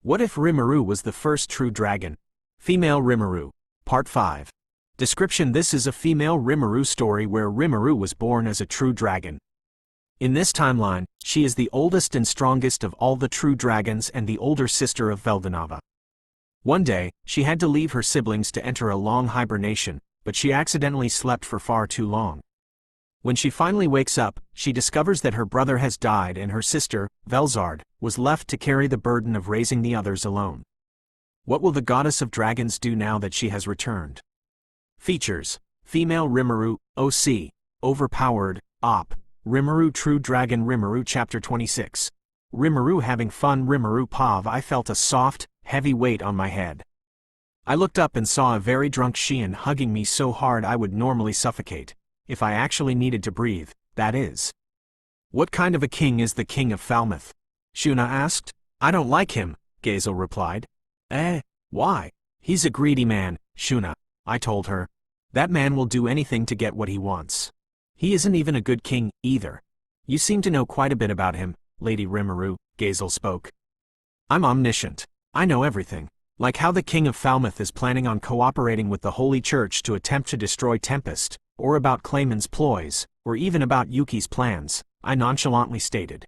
What if Rimuru was the first true dragon? Female Rimuru. Part 5. Description: This is a female Rimuru story where Rimuru was born as a true dragon. In this timeline, she is the oldest and strongest of all the true dragons and the older sister of Veldanava. One day, she had to leave her siblings to enter a long hibernation, but she accidentally slept for far too long. When she finally wakes up, she discovers that her brother has died and her sister, Velzard, was left to carry the burden of raising the others alone. What will the goddess of dragons do now that she has returned? Features: Female Rimuru, OC, Overpowered, OP, Rimuru True Dragon Rimuru Chapter 26. Rimuru having fun. Rimuru Pav. I felt a soft, heavy weight on my head. I looked up and saw a very drunk Xian hugging me so hard I would normally suffocate, if I actually needed to breathe, that is. What kind of a king is the king of Falmouth? Shuna asked. I don't like him, Gazel replied. Why? He's a greedy man, Shuna, I told her. That man will do anything to get what he wants. He isn't even a good king, either. You seem to know quite a bit about him, Lady Rimuru, Gazel spoke. I'm omniscient. I know everything. Like how the king of Falmouth is planning on cooperating with the Holy Church to attempt to destroy Tempest, or about Clayman's ploys, or even about Yuki's plans, I nonchalantly stated.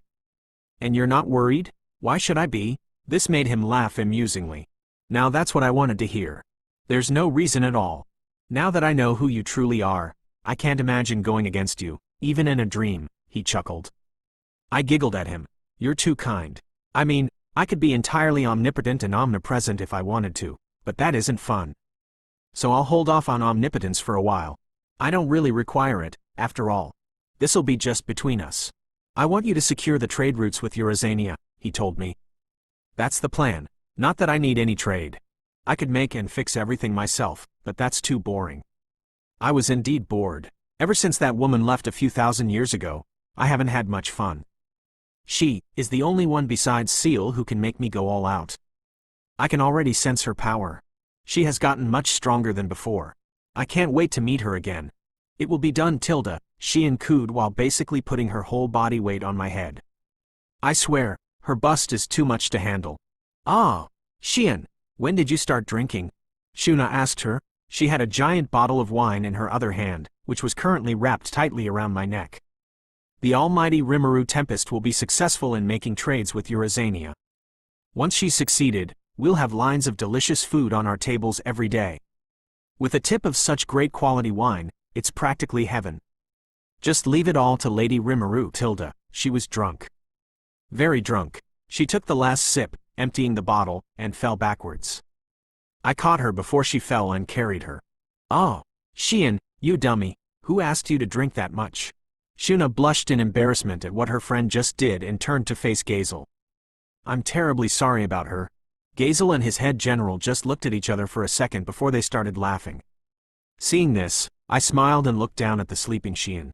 And you're not worried? Why should I be? This made him laugh amusingly. Now that's what I wanted to hear. There's no reason at all. Now that I know who you truly are, I can't imagine going against you, even in a dream, he chuckled. I giggled at him. You're too kind. I mean, I could be entirely omnipotent and omnipresent if I wanted to, but that isn't fun. So I'll hold off on omnipotence for a while. I don't really require it, after all. This'll be just between us. I want you to secure the trade routes with Eurazania, he told me. That's the plan. Not that I need any trade. I could make and fix everything myself, but that's too boring. I was indeed bored. Ever since that woman left a few thousand years ago, I haven't had much fun. She is the only one besides Seal who can make me go all out. I can already sense her power. She has gotten much stronger than before. I can't wait to meet her again. It will be done, Xian cooed while basically putting her whole body weight on my head. I swear, her bust is too much to handle. Ah, Xian, when did you start drinking? Shuna asked her. She had a giant bottle of wine in her other hand, which was currently wrapped tightly around my neck. The almighty Rimuru Tempest will be successful in making trades with Eurazania. Once she's succeeded, we'll have lines of delicious food on our tables every day. With a tip of such great quality wine, it's practically heaven. Just leave it all to Lady Rimuru, She was drunk. Very drunk. She took the last sip, emptying the bottle, and fell backwards. I caught her before she fell and carried her. Oh, Xian, you dummy, who asked you to drink that much? Shuna blushed in embarrassment at what her friend just did and turned to face Gazel. I'm terribly sorry about her. Gazel and his head general just looked at each other for a second before they started laughing. Seeing this, I smiled and looked down at the sleeping Xian.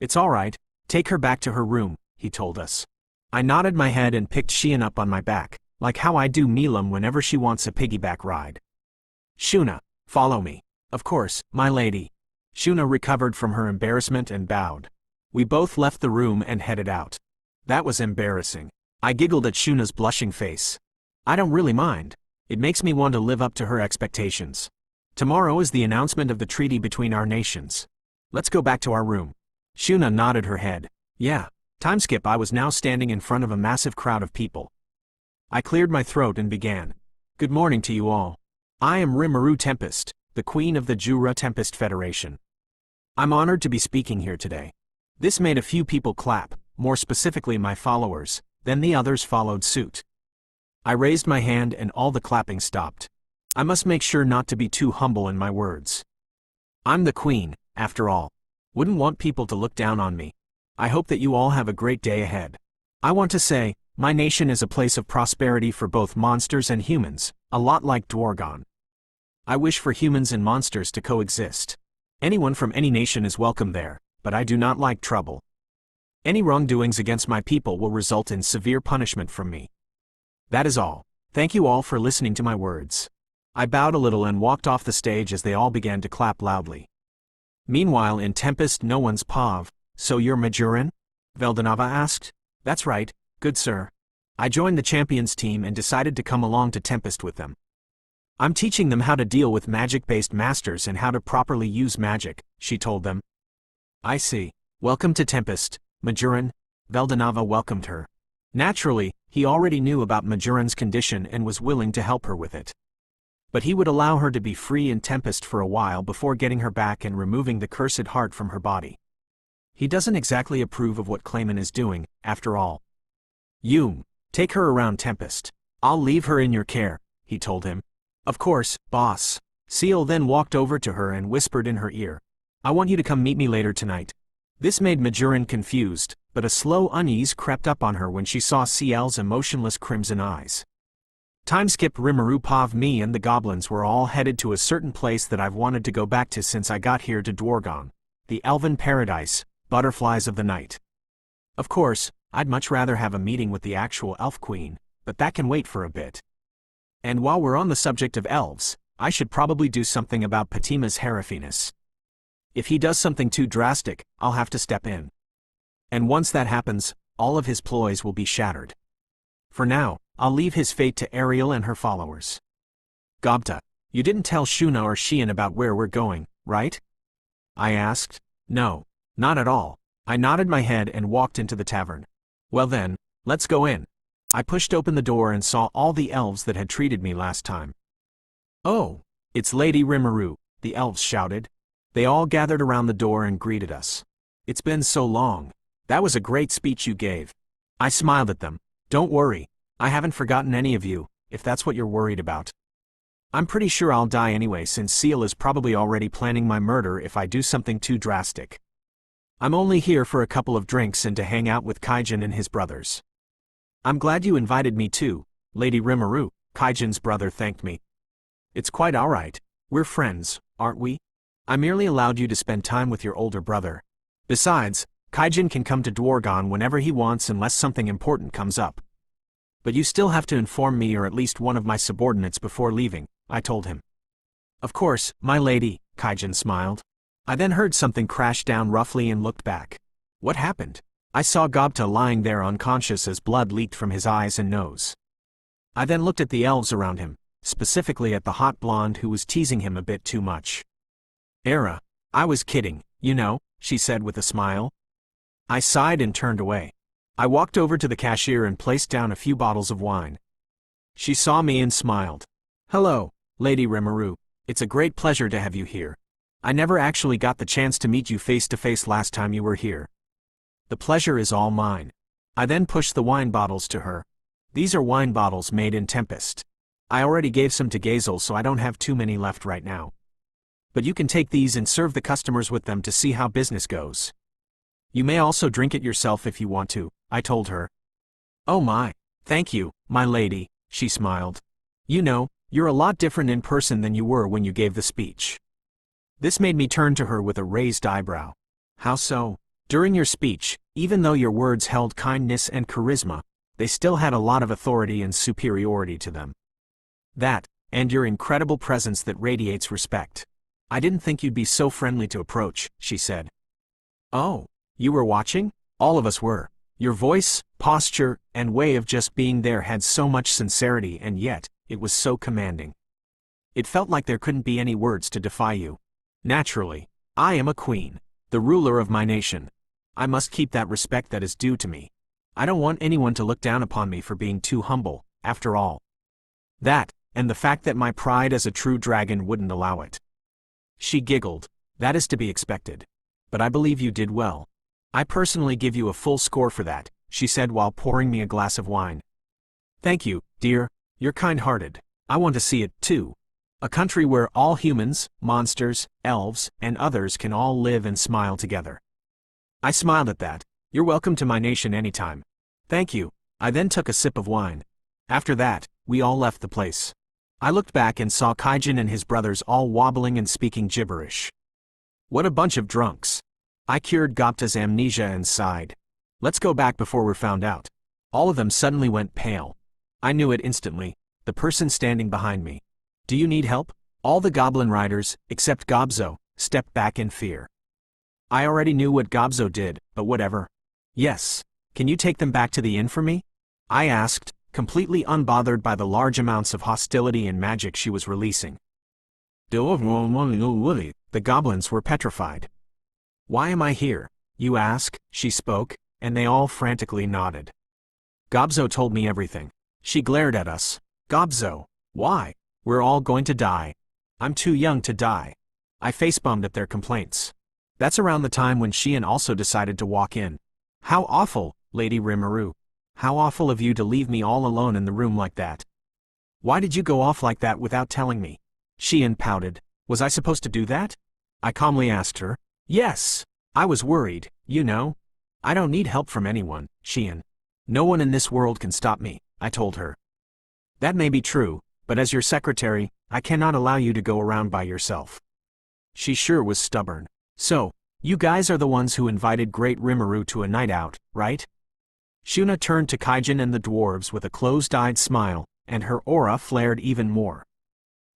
It's all right, take her back to her room, he told us. I nodded my head and picked Xian up on my back, like how I do Milam whenever she wants a piggyback ride. Shuna, follow me. Of course, my lady. Shuna recovered from her embarrassment and bowed. We both left the room and headed out. That was embarrassing. I giggled at Shuna's blushing face. I don't really mind. It makes me want to live up to her expectations. Tomorrow is the announcement of the treaty between our nations. Let's go back to our room. Shuna nodded her head. Yeah. Timeskip. I was now standing in front of a massive crowd of people. I cleared my throat and began. Good morning to you all. I am Rimuru Tempest, the Queen of the Jura Tempest Federation. I'm honored to be speaking here today. This made a few people clap, more specifically my followers, then the others followed suit. I raised my hand and all the clapping stopped. I must make sure not to be too humble in my words. I'm the Queen, after all. Wouldn't want people to look down on me. I hope that you all have a great day ahead. I want to say, my nation is a place of prosperity for both monsters and humans, a lot like Dwargon. I wish for humans and monsters to coexist. Anyone from any nation is welcome there, but I do not like trouble. Any wrongdoings against my people will result in severe punishment from me. That is all. Thank you all for listening to my words. I bowed a little and walked off the stage as they all began to clap loudly. Meanwhile in Tempest no one's Pav. So you're Majoran? Veldanava asked. That's right, good sir. I joined the champions team and decided to come along to Tempest with them. I'm teaching them how to deal with magic-based masters and how to properly use magic, she told them. I see. Welcome to Tempest, Majoran. Veldanava welcomed her. Naturally, he already knew about Majoran's condition and was willing to help her with it. But he would allow her to be free in Tempest for a while before getting her back and removing the cursed heart from her body. He doesn't exactly approve of what Clayman is doing, after all. You, take her around Tempest. I'll leave her in your care, he told him. Of course, boss. Seal then walked over to her and whispered in her ear. I want you to come meet me later tonight. This made Majoran confused, but a slow unease crept up on her when she saw Ciel's emotionless crimson eyes. Timeskip Rimuru Pav, me and the goblins were all headed to a certain place that I've wanted to go back to since I got here to Dwargon. The Elven Paradise, Butterflies of the Night. Of course, I'd much rather have a meeting with the actual Elf Queen, but that can wait for a bit. And while we're on the subject of elves, I should probably do something about Patima's harafiness. If he does something too drastic, I'll have to step in. And once that happens, all of his ploys will be shattered. For now, I'll leave his fate to Ariel and her followers. Gobta, you didn't tell Shuna or Sheehan about where we're going, right? I asked. No, not at all. I nodded my head and walked into the tavern. Well then, let's go in. I pushed open the door and saw all the elves that had treated me last time. Oh, it's Lady Rimuru, the elves shouted. They all gathered around the door and greeted us. It's been so long. That was a great speech you gave. I smiled at them. Don't worry, I haven't forgotten any of you, if that's what you're worried about. I'm pretty sure I'll die anyway since Seal is probably already planning my murder if I do something too drastic. I'm only here for a couple of drinks and to hang out with Kaijin and his brothers. I'm glad you invited me too, Lady Rimuru, Kaijin's brother thanked me. It's quite alright, we're friends, aren't we? I merely allowed you to spend time with your older brother. Besides, Kaijin can come to Dwargon whenever he wants unless something important comes up. But you still have to inform me or at least one of my subordinates before leaving, I told him. Of course, my lady, Kaijin smiled. I then heard something crash down roughly and looked back. What happened? I saw Gobta lying there unconscious as blood leaked from his eyes and nose. I then looked at the elves around him, specifically at the hot blonde who was teasing him a bit too much. Era, I was kidding, you know, she said with a smile. I sighed and turned away. I walked over to the cashier and placed down a few bottles of wine. She saw me and smiled. Hello, Lady Rimuru, it's a great pleasure to have you here. I never actually got the chance to meet you face to face last time you were here. The pleasure is all mine. I then pushed the wine bottles to her. These are wine bottles made in Tempest. I already gave some to Gazel so I don't have too many left right now. But you can take these and serve the customers with them to see how business goes. You may also drink it yourself if you want to, I told her. Oh my, thank you, my lady, she smiled. You know, you're a lot different in person than you were when you gave the speech. This made me turn to her with a raised eyebrow. How so? During your speech, even though your words held kindness and charisma, they still had a lot of authority and superiority to them. That, and your incredible presence that radiates respect. I didn't think you'd be so friendly to approach, she said. Oh, you were watching? All of us were. Your voice, posture, and way of just being there had so much sincerity and yet, it was so commanding. It felt like there couldn't be any words to defy you. Naturally, I am a queen, the ruler of my nation. I must keep that respect that is due to me. I don't want anyone to look down upon me for being too humble, after all. That, and the fact that my pride as a true dragon wouldn't allow it. She giggled. That is to be expected. But I believe you did well. I personally give you a full score for that, she said while pouring me a glass of wine. Thank you, dear. You're kind-hearted. I want to see it, too. A country where all humans, monsters, elves, and others can all live and smile together. I smiled at that. You're welcome to my nation anytime. Thank you. I then took a sip of wine. After that, we all left the place. I looked back and saw Kaijin and his brothers all wobbling and speaking gibberish. What a bunch of drunks. I cured Gopta's amnesia and sighed. Let's go back before we're found out. All of them suddenly went pale. I knew it instantly, the person standing behind me. Do you need help? All the goblin riders, except Gobzo, stepped back in fear. I already knew what Gobzo did, but whatever. Yes. Can you take them back to the inn for me? I asked, completely unbothered by the large amounts of hostility and magic she was releasing. The goblins were petrified. Why am I here, you ask? She spoke, and they all frantically nodded. Gobzo told me everything. She glared at us. Gobzo, why? We're all going to die. I'm too young to die. I facepalmed at their complaints. That's around the time when Xian also decided to walk in. How awful, Lady Rimuru. How awful of you to leave me all alone in the room like that. Why did you go off like that without telling me? Xian pouted. Was I supposed to do that? I calmly asked her. Yes. I was worried, you know. I don't need help from anyone, Xian. No one in this world can stop me, I told her. That may be true, but as your secretary, I cannot allow you to go around by yourself. She sure was stubborn. So, you guys are the ones who invited Great Rimuru to a night out, right? Shuna turned to Kaijin and the dwarves with a closed-eyed smile, and her aura flared even more.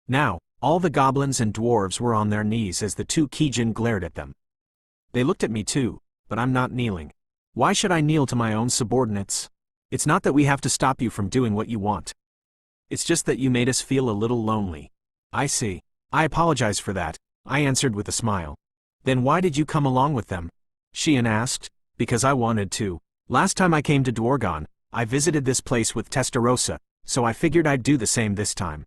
Now, all the goblins and dwarves were on their knees as the two Kijin glared at them. They looked at me too, but I'm not kneeling. Why should I kneel to my own subordinates? It's not that we have to stop you from doing what you want. It's just that you made us feel a little lonely. I see. I apologize for that, I answered with a smile. Then why did you come along with them? Xian asked. Because I wanted to. Last time I came to Dwargon, I visited this place with Testarossa, so I figured I'd do the same this time.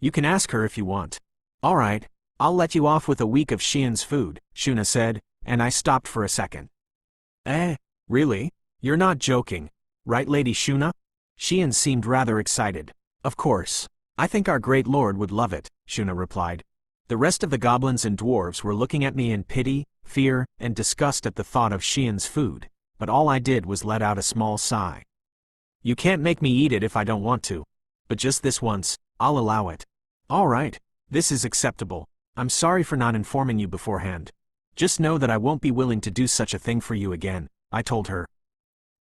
You can ask her if you want. Alright, I'll let you off with a week of Xian's food, Shuna said, and I stopped for a second. Really? You're not joking, right, Lady Shuna? Xian seemed rather excited. Of course. I think our great lord would love it, Shuna replied. The rest of the goblins and dwarves were looking at me in pity, fear, and disgust at the thought of Xian's food, but all I did was let out a small sigh. You can't make me eat it if I don't want to. But just this once, I'll allow it. Alright, this is acceptable. I'm sorry for not informing you beforehand. Just know that I won't be willing to do such a thing for you again, I told her.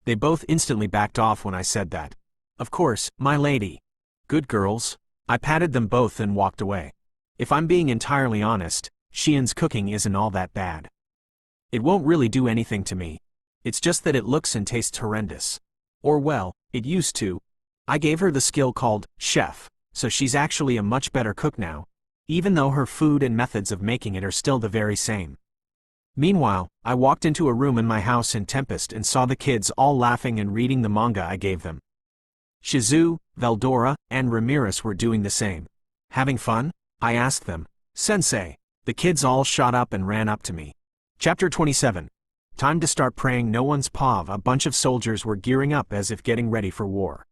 They both instantly backed off when I said that. Of course, my lady. Good girls. I patted them both and walked away. If I'm being entirely honest, Xian's cooking isn't all that bad. It won't really do anything to me. It's just that it looks and tastes horrendous. Or well, it used to. I gave her the skill called chef, so she's actually a much better cook now, even though her food and methods of making it are still the very same. Meanwhile, I walked into a room in my house in Tempest and saw the kids all laughing and reading the manga I gave them. Shizu, Veldora, and Ramirez were doing the same. Having fun? I asked them. Sensei. The kids all shot up and ran up to me. Chapter 27. Time to start praying no one's pav. A bunch of soldiers were gearing up as if getting ready for war.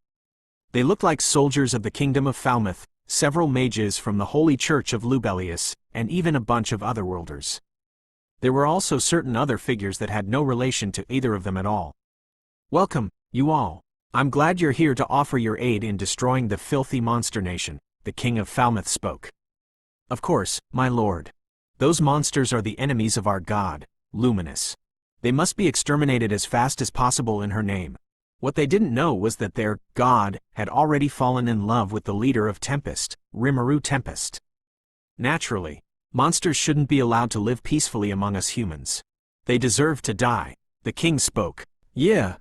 They looked like soldiers of the kingdom of Falmouth, several mages from the Holy Church of Lubelius, and even a bunch of otherworlders. There were also certain other figures that had no relation to either of them at all. Welcome, you all. I'm glad you're here to offer your aid in destroying the filthy monster nation, the king of Falmouth spoke. Of course, my lord. Those monsters are the enemies of our god, Luminous. They must be exterminated as fast as possible in her name. What they didn't know was that their god had already fallen in love with the leader of Tempest, Rimuru Tempest. Naturally, monsters shouldn't be allowed to live peacefully among us humans. They deserve to die, the king spoke. Yeah.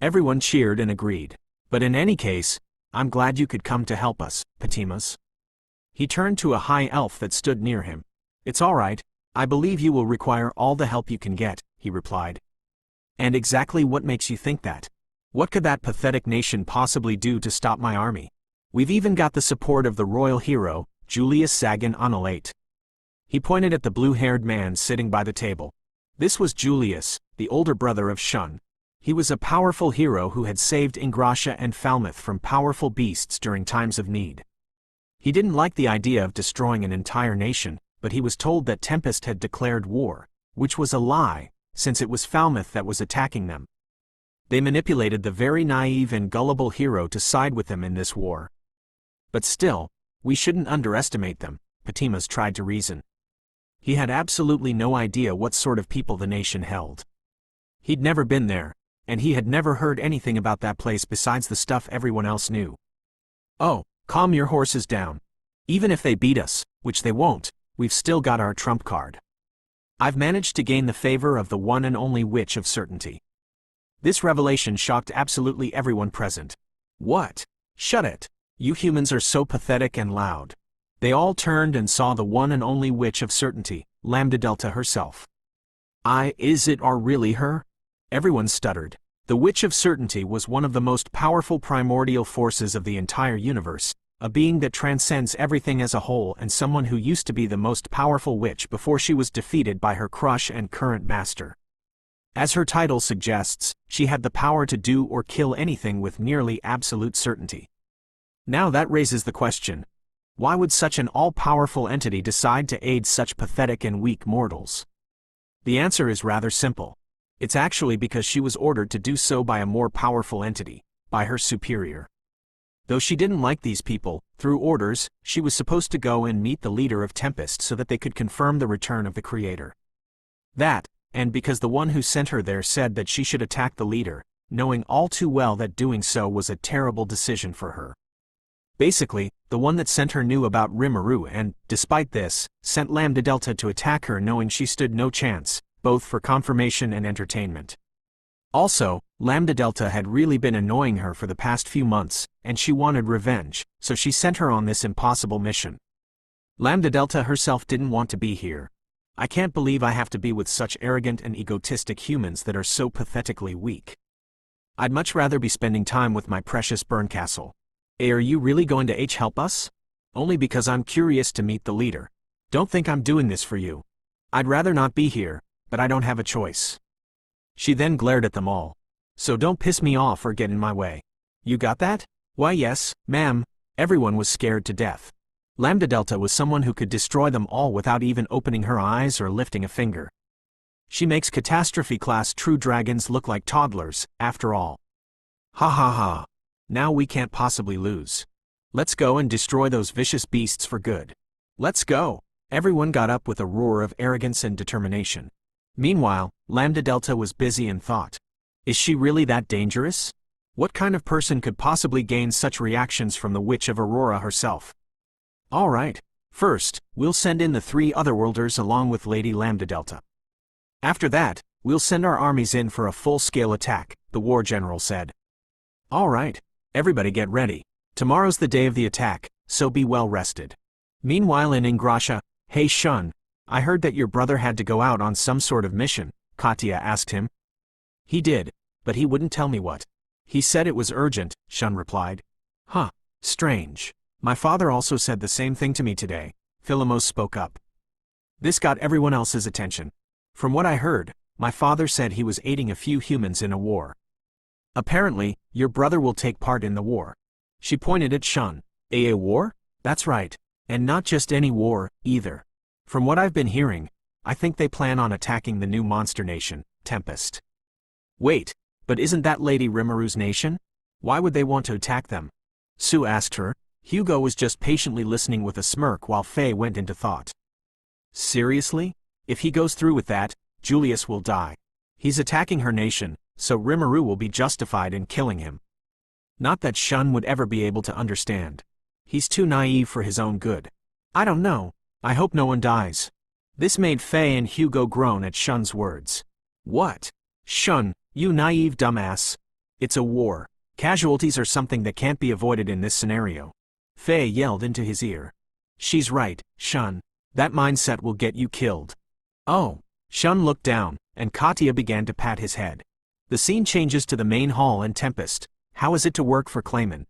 Everyone cheered and agreed. But in any case, I'm glad you could come to help us, Patimas. He turned to a high elf that stood near him. It's all right, I believe you will require all the help you can get, he replied. And exactly what makes you think that? What could that pathetic nation possibly do to stop my army? We've even got the support of the royal hero, Julius Zagan Onalate. He pointed at the blue-haired man sitting by the table. This was Julius, the older brother of Shun. He was a powerful hero who had saved Ingrassia and Falmouth from powerful beasts during times of need. He didn't like the idea of destroying an entire nation, but he was told that Tempest had declared war, which was a lie, since it was Falmouth that was attacking them. They manipulated the very naive and gullible hero to side with them in this war. But still, we shouldn't underestimate them, Patimas tried to reason. He had absolutely no idea what sort of people the nation held. He'd never been there, and he had never heard anything about that place besides the stuff everyone else knew. Oh, calm your horses down. Even if they beat us, which they won't, we've still got our trump card. I've managed to gain the favor of the one and only Witch of Certainty. This revelation shocked absolutely everyone present. What? Shut it. You humans are so pathetic and loud. They all turned and saw the one and only Witch of Certainty, Lambda Delta herself. Is it really her? Everyone stuttered. The Witch of Certainty was one of the most powerful primordial forces of the entire universe, a being that transcends everything as a whole and someone who used to be the most powerful witch before she was defeated by her crush and current master. As her title suggests, she had the power to do or kill anything with nearly absolute certainty. Now that raises the question, why would such an all-powerful entity decide to aid such pathetic and weak mortals? The answer is rather simple. It's actually because she was ordered to do so by a more powerful entity, by her superior. Though she didn't like these people, through orders, she was supposed to go and meet the leader of Tempest so that they could confirm the return of the Creator. That, and because the one who sent her there said that she should attack the leader, knowing all too well that doing so was a terrible decision for her. Basically, the one that sent her knew about Rimuru and, despite this, sent Lambda Delta to attack her knowing she stood no chance, both for confirmation and entertainment. Also, Lambda Delta had really been annoying her for the past few months, and she wanted revenge, so she sent her on this impossible mission. Lambda Delta herself didn't want to be here. I can't believe I have to be with such arrogant and egotistic humans that are so pathetically weak. I'd much rather be spending time with my precious Burncastle. Are you really going to help us? Only because I'm curious to meet the leader. Don't think I'm doing this for you. I'd rather not be here, but I don't have a choice. She then glared at them all. So don't piss me off or get in my way. You got that? Why yes, ma'am. Everyone was scared to death. Lambda Delta was someone who could destroy them all without even opening her eyes or lifting a finger. She makes catastrophe-class true dragons look like toddlers, after all. Ha ha ha. Now we can't possibly lose. Let's go and destroy those vicious beasts for good. Let's go. Everyone got up with a roar of arrogance and determination. Meanwhile, Lambda Delta was busy in thought. Is she really that dangerous? What kind of person could possibly gain such reactions from the Witch of Aurora herself? Alright, first, we'll send in the 3 Otherworlders along with Lady Lambda Delta. After that, we'll send our armies in for a full-scale attack, the War General said. Alright, everybody get ready. Tomorrow's the day of the attack, so be well rested. Meanwhile in Ingrasha, hey Shun, I heard that your brother had to go out on some sort of mission, Katya asked him. He did, but he wouldn't tell me what. He said it was urgent, Shun replied. Huh, strange. My father also said the same thing to me today, Philomos spoke up. This got everyone else's attention. From what I heard, my father said he was aiding a few humans in a war. Apparently, your brother will take part in the war. She pointed at Shun. A war? That's right. And not just any war, either. From what I've been hearing, I think they plan on attacking the new monster nation, Tempest. Wait, but isn't that Lady Rimuru's nation? Why would they want to attack them? Sue asked her. Hugo was just patiently listening with a smirk while Faye went into thought. Seriously? If he goes through with that, Julius will die. He's attacking her nation, so Rimuru will be justified in killing him. Not that Shun would ever be able to understand. He's too naive for his own good. I don't know. I hope no one dies. This made Faye and Hugo groan at Shun's words. What? Shun, you naive dumbass. It's a war. Casualties are something that can't be avoided in this scenario. Faye yelled into his ear. She's right, Shun. That mindset will get you killed. Oh. Shun looked down, and Katya began to pat his head. The scene changes to the main hall and Tempest. How is it to work for Clayman?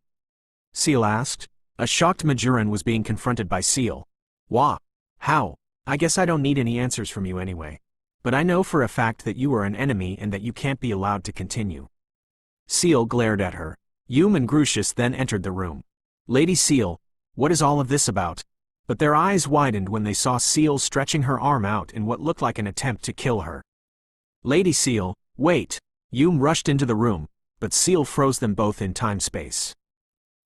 Seal asked. A shocked Majoran was being confronted by Seal. Wah. How? I guess I don't need any answers from you anyway. But I know for a fact that you are an enemy and that you can't be allowed to continue. Seal glared at her. Hume and Grucius then entered the room. Lady Seal, what is all of this about? But their eyes widened when they saw Seal stretching her arm out in what looked like an attempt to kill her. Lady Seal, wait. Hume rushed into the room, but Seal froze them both in time-space.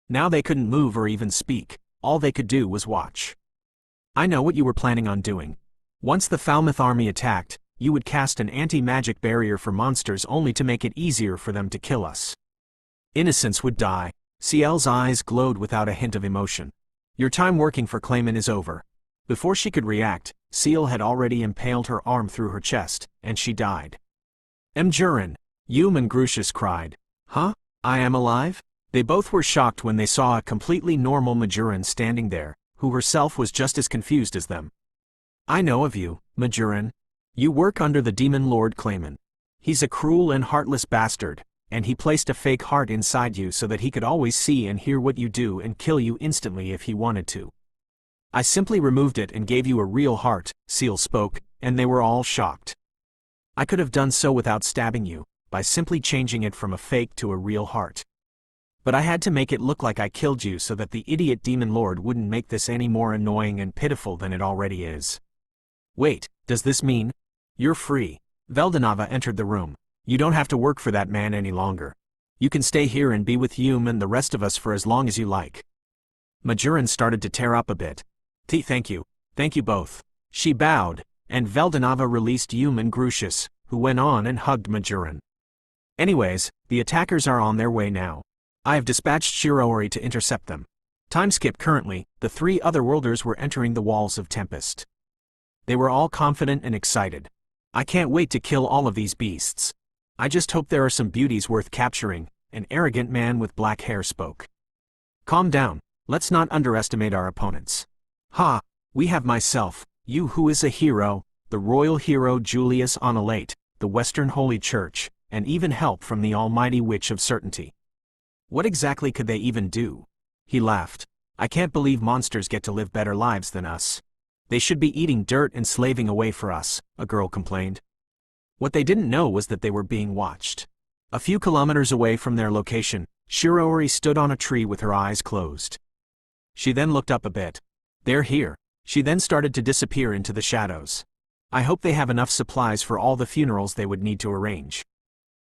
Now they couldn't move or even speak. All they could do was watch. I know what you were planning on doing. Once the Falmouth army attacked, you would cast an anti-magic barrier for monsters only to make it easier for them to kill us. Innocents would die. Ciel's eyes glowed without a hint of emotion. Your time working for Clayman is over. Before she could react, Ciel had already impaled her arm through her chest, and she died. Mjurin, Yume and Grucius cried. Huh? I am alive? They both were shocked when they saw a completely normal Majoran standing there, who herself was just as confused as them. I know of you, Majoran. You work under the demon lord Clayman. He's a cruel and heartless bastard, and he placed a fake heart inside you so that he could always see and hear what you do and kill you instantly if he wanted to. I simply removed it and gave you a real heart, Seal spoke, and they were all shocked. I could have done so without stabbing you, by simply changing it from a fake to a real heart. But I had to make it look like I killed you so that the idiot demon lord wouldn't make this any more annoying and pitiful than it already is. Wait, does this mean you're free? Veldanava entered the room. You don't have to work for that man any longer. You can stay here and be with Yume and the rest of us for as long as you like. Majoran started to tear up a bit. Thank you both. She bowed, and Veldanava released Yume and Grucius, who went on and hugged Majoran. Anyways, the attackers are on their way now. I have dispatched Shiroori to intercept them. Timeskip currently, the 3 otherworlders were entering the walls of Tempest. They were all confident and excited. I can't wait to kill all of these beasts. I just hope there are some beauties worth capturing, an arrogant man with black hair spoke. Calm down, let's not underestimate our opponents. Ha, we have myself, you who is a hero, the royal hero Julius Onalate, the Western Holy Church, and even help from the almighty Witch of Certainty. What exactly could they even do? He laughed. I can't believe monsters get to live better lives than us. They should be eating dirt and slaving away for us, a girl complained. What they didn't know was that they were being watched. A few kilometers away from their location, Shiroori stood on a tree with her eyes closed. She then looked up a bit. They're here. She then started to disappear into the shadows. I hope they have enough supplies for all the funerals they would need to arrange.